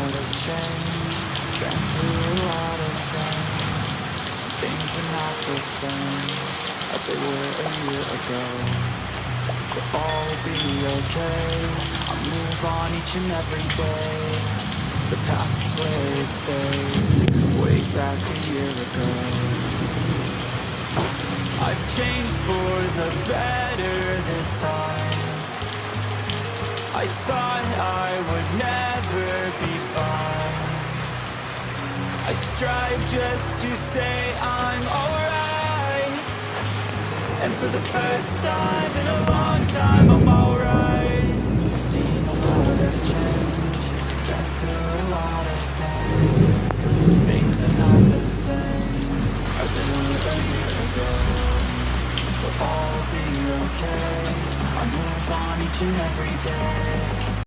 that have changed. Been through a lot of pain. Some things are not the same as they were a year ago. But all will be okay. I move on each and every day. The past is where it stays. Way back a year ago. I've changed for the better this time. I thought I would never be fine. I strive just to say I'm alright. And for the first time in a long time I'm alright.